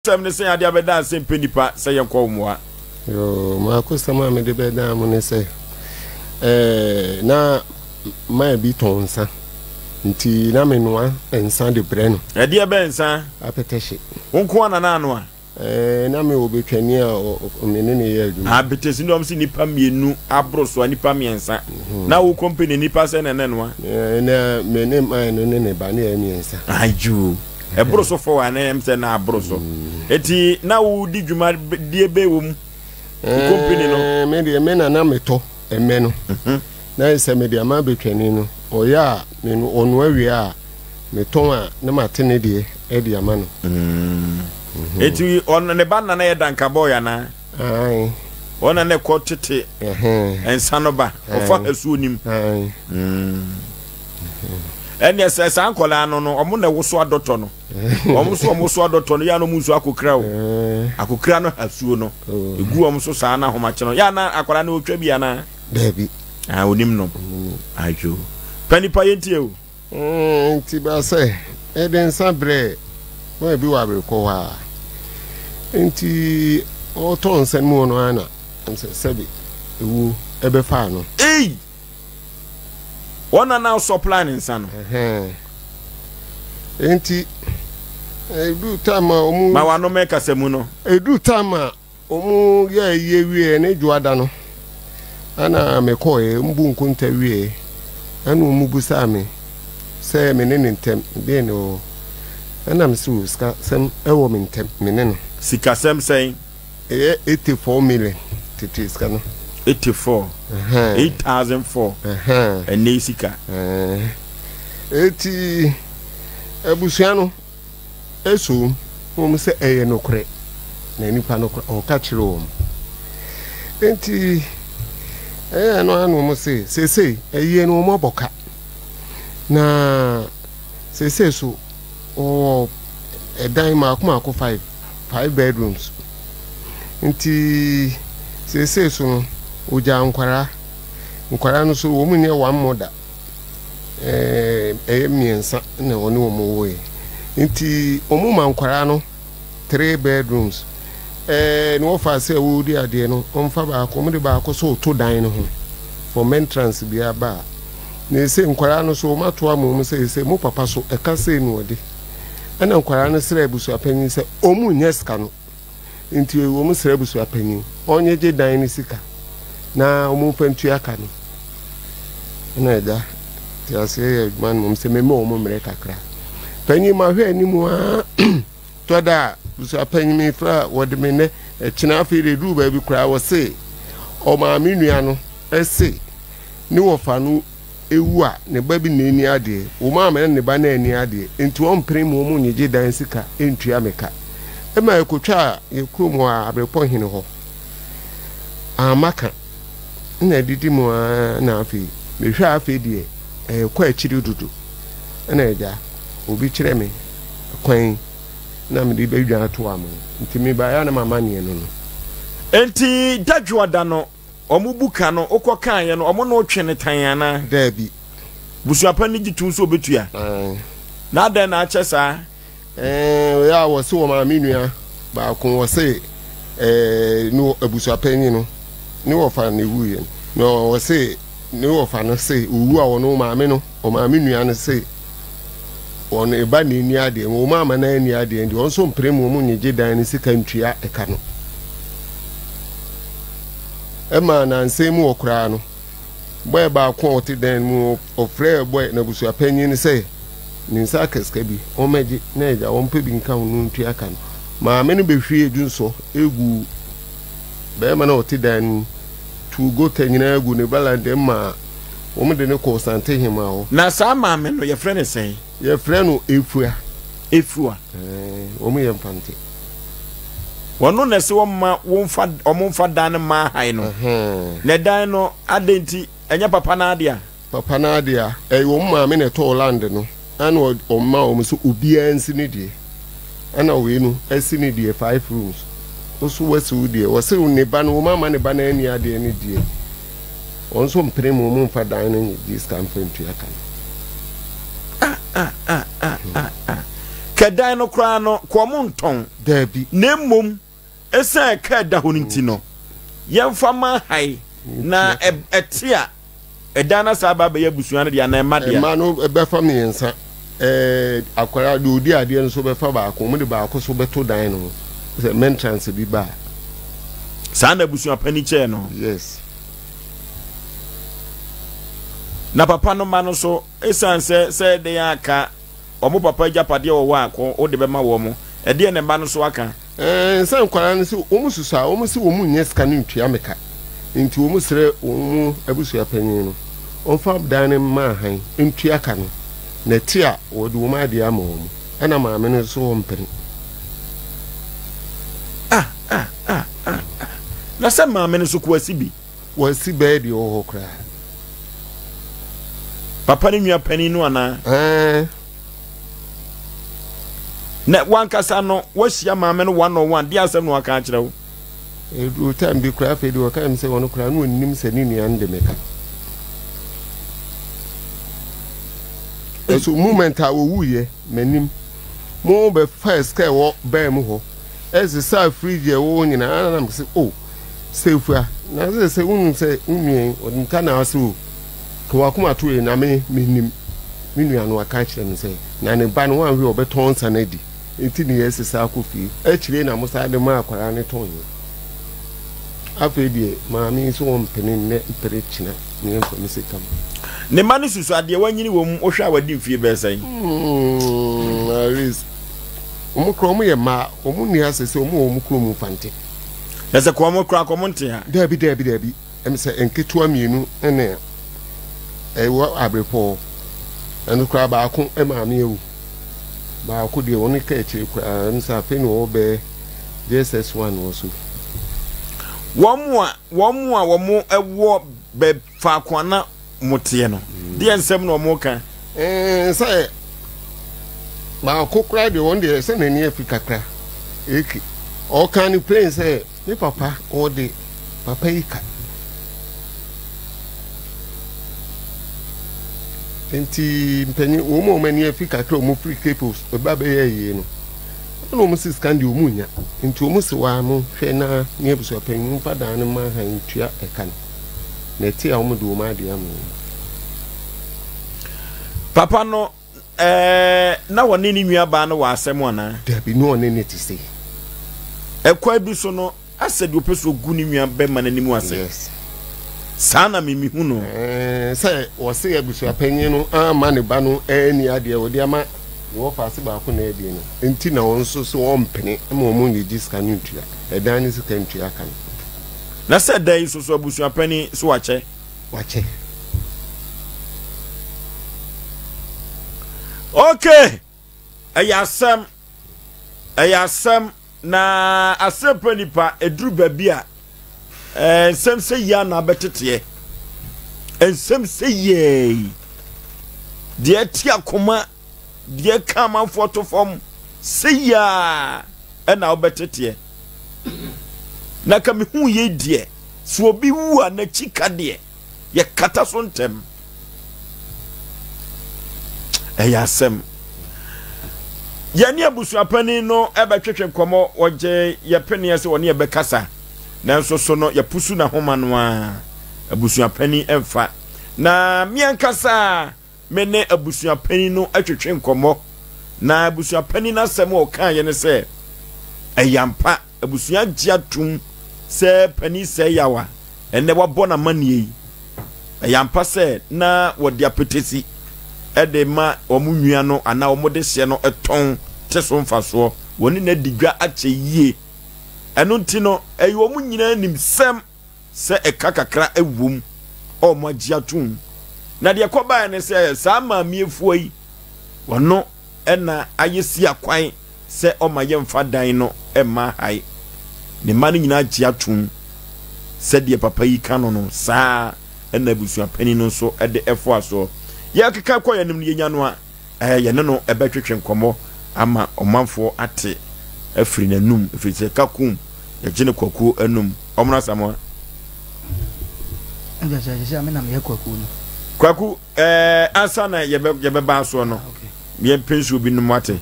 Some say I have done same penny part, say you call moi. Yo, my customer made the bed down when they say, now my beat on, sir. Nti na menwa ensa de bre no e de be ensa Akpeteshie wonko na na no na me obetwani a omene ne ye adwuma Akpeteshie no si nipa mienu abroso nipa miensa na wo company nipa se ne no na mene man no ne ba ne miensa aju e broso fo wa na em se na abroso eti na wo di dwuma die be wo mu company no me de me na meto eme no na ise me de ama betwani no oya me onu awia me ton a na matene de e de ama no eti on ne ban na ye danka boy na ai ona ne ko tete ensa no ba ofa asu onim ene se san kola no no omo na woso adoto no omo so adoto no ya no musu akokra o akokra no asu no egu omo so sa na homa che no ya na akola na otwa bia na debi onim no ajo panipa yentie o nti ba se eden sabre mo bi wa bre ko wa nti o ton sen mu no ana sebi ewu ebe fa no One now so planning son. Enti edu tama omu ma wa no make asemu no. Edu tama omu ye wie ne juada no. Ana me ko e mbu nkunta wie. Ana omu busa me. Se me ne ntem de no. Ana msu ska sem ewo me ntem me ne no. Sika sem say 84 million titi ska no. 84 8,004 and Nesika eti ebusuano esu mo se eye no kre na nipa no o ka kire o enti no anu mo se eye no mo boka na se so o edan ma ko 5 bedrooms enti se so uja nkwara no so wo mu ne one mother miensa na woni wo mu wo nti omu ma nkwara no 3 bedrooms no fa se wo di ade no omfa ba ko mu de ba ko so to dan no ho for maintenance bia ba na se nkwara no so ma to amu se mu papa so e ka se no ode ana nkwara no sere busu apanyin se omu nyeska no nti wo mu sere busu apanyin onye je dan ni sika na omu fantu aka no na da ti ase man mum se me mo mre kakra panyi ma hwe ani mu a to da busu apanyi me fra wode me ne kina afire du ba bi kra wo se o ma menua no ese ni wo fa no ewu a ne ba bi na eni ade wo ma me ne ba na eni ade enti wo mpre mu mu nyeje dan sika entua meka e ma ekotwa ye krom a abrepon hene ho amaka na didi mu na afi me hwa afi die kwa akiri dudu na eja obi kire me kwan na me di bedwa to am nti me ba ya na mama ne no enti dadwoada no omu buka no okokan ye no omo no twene tan ana dabi busuapa ni gitu so obetua na da na achesa ya wo se wo ma menua ba ko wo se no abusuapa ni no ni wo fa ne wuye no wo se ni wo fa no se uwu a wo no ma me no o ma menua no se won e ba ni ade wo ma ma na ni ade ndi won so mpre mu mu nyeje dan ni sika ntua eka no e ma na nse mu okura no boy ba ko oti dan mu ofre boy na busu apanyin ni se ni nsa kaska bi o meje na eja won pe bi nka hunu ntua aka no ma me no behwie edunso egu be ma na oti dan to go tanyina egu ne balande ma wo me de ne ko sante hima ho na sa ma me no ye frɛ ne sɛn ye frɛ no efua wo me ye mfante wono na se wo ma wo mfa dan ma hai no na dan no adenti enya papa na ade a wo ma me ne to land no ana o ma o so obia nsi ne die ana we no asi ne die 5 rooms oso wasu die wo se ne ba no wo ma ne ba na ani ade ne die on so mpre mu mfa dan no this can fantu aka kedan no kra no ko mo nton dabi na mmom esa ka da ho nti no yemfa ma hai na etia edana saba be yabusua no dia na ema dia ema no be fa me yensa akwara de odi ade no so be fa ba ko mo de ba ko so be to dan no se maintenance bi ba sa na busua pani che no yes na papa no ma no so esan se de aka omo papa japade wo wa ko o de be ma wo mo e de ne ma no so aka san kwara no so omu susa omu si omu nye ska no ntua meka nti omu sere omu abusua panyin no onfa dan ma han ntua ka no na ti a wo de omu ade ama omu ana ma me no so ompere na se ma me no so ko asibi wasi bedi o hokra papa ni nua pani no ana na wankasa no wahia maame no 101 dia asem no aka akire wo edu time bi kra fe di waka am se wono kra no nim se ni nua nde meka eso moment a wo wuye manim mo be first ka wo ba mu ho ezi sa fridge e wo nyina na se oh sefua na se unu se unwen odinka na aso ko wakuma to e na me nim minua no aka akire no se na ne ba no wan hwe obeton sanadi enti ni yesesa akofi akire na musa de ma akwara ne tonyo afedie maami so wompene ne perechina ne nko misekam ne manu susu ade wanyini wo mu ohwa wadi mfie be san aris omu kromo ye ma omu ni asese omu kromo fante ese ko omu kra ko monte ha dabi em se enketua mienu ene wo abrepo enu kra ba ko e maami ewu ba ko de woni ka echi kra nsa pe no be JSS1 wo so womu ewo be fa kwana motie no de ensem no mo ka say ma ko kra de won de se nani Africa kra eki o kan ni plane say ni papa o de papa ika enti mpanyi wo mo mani Africa kra o mo free capos o ba be ye no no mo sis kan di o munya nti o mo se wa mo hwe na ni ebuso panyi mpa dan ne ma han tua e kan na ti a o mo do ma de am papa no na woni ni nua ba no wa asem ona dabi no one ne ti se ekwa bi so no asedi opeso gu ni nua be ma nanimu ase yes sana mimi hu no say o se ebuso panyi no ama ne ba no ani ade o de ama wo fa se ba ko na edi no enti na won so wompene ma o mo ni diska ni ntua edan ni sika ntua kan na se dai so abusu apani so wache okay ayasam na asepani pa edru babia ensem se ya na betete ensem se ye de tia koma de kama foto form se ya na obetete na ka me hu ye die so obi wu a na chika de ye kata so ntem ayasem yani abusuapani no ebetwetwe komo oje ye pene ase woni ebekasa nanso so no ye pusu na homa no a abusuapani emfa na miankasa mene abusuapani no atwetwe komo na abusuapani na sem o kan ye ne se ayampa abusua giatum se pani se yawa ene wabo na manie ayampa se na wodi Akpeteshie ede ma omunua no ana omode hye no eton teso mfaso woni na digwa ache yie eno ntino eyo omunyina nim sem se eka kakra ewum o magiatum na de koba ne se sa ma miefuo yi wono ena ayesi akwan se o ma yemfa dan no ema hai ne ma nyina giatum se de papa yi kano no sa ena busuapani no so ede efo aso ya keka kwa yanim ye nya no a ye ne no ebetwetwe nkomo ama omanfo ate afiri nanum afiri se kakum ye gine kwaku anum omra samo ja me na me kwaku no kwaku ansa na ye be ba so no ye pensu bi no mate